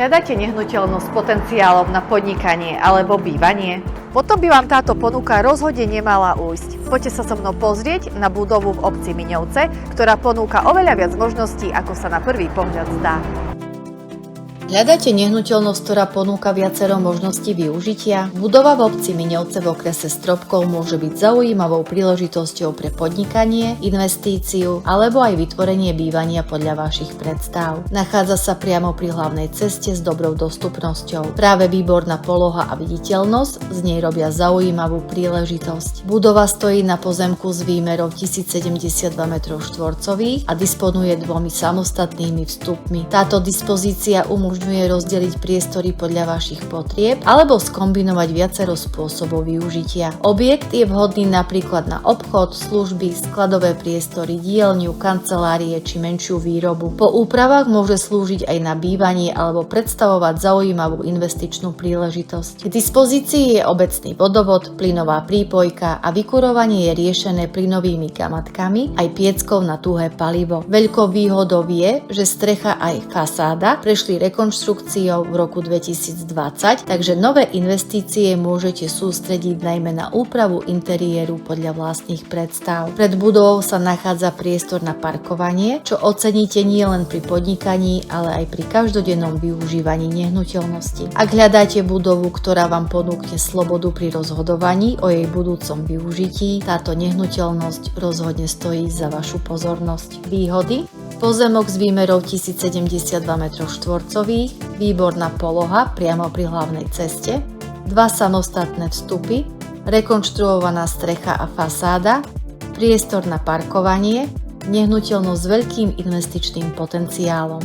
Hľadáte nehnuteľnosť s potenciálom na podnikanie alebo bývanie? Potom by vám táto ponuka rozhodne nemala ujsť. Poďte sa so mnou pozrieť na budovu v obci Miňovce, ktorá ponúka oveľa viac možností, ako sa na prvý pohľad zdá. Hľadáte nehnuteľnosť, ktorá ponúka viacero možností využitia? Budova v obci Miňovce v okrese Stropkov môže byť zaujímavou príležitosťou pre podnikanie, investíciu alebo aj vytvorenie bývania podľa vašich predstav. Nachádza sa priamo pri hlavnej ceste s dobrou dostupnosťou. Práve výborná poloha a viditeľnosť z nej robia zaujímavú príležitosť. Budova stojí na pozemku s výmerou 1072 m2 a disponuje dvomi samostatnými vstupmi. Táto dispozícia umožňuje rozdeliť priestory podľa vašich potrieb alebo skombinovať viacero spôsobov využitia. Objekt je vhodný napríklad na obchod, služby, skladové priestory, dielňu, kancelárie či menšiu výrobu. Po úpravách môže slúžiť aj na bývanie alebo predstavovať zaujímavú investičnú príležitosť. K dispozícii je obecný vodovod, plynová prípojka a vykurovanie je riešené plynovými kamatkami aj pieckou na tuhé palivo. Veľkou výhodou je, že strecha aj fasáda prešli rekonštrukciou v roku 2020, takže nové investície môžete sústrediť najmä na úpravu interiéru podľa vlastných predstav. Pred budovou sa nachádza priestor na parkovanie, čo oceníte nielen pri podnikaní, ale aj pri každodennom využívaní nehnuteľnosti. Ak hľadáte budovu, ktorá vám ponúkne slobodu pri rozhodovaní o jej budúcom využití, táto nehnuteľnosť rozhodne stojí za vašu pozornosť. Výhody: pozemok s výmerou 1072 m2, výborná poloha priamo pri hlavnej ceste, dva samostatné vstupy, rekonštruovaná strecha a fasáda, priestor na parkovanie, nehnuteľnosť s veľkým investičným potenciálom.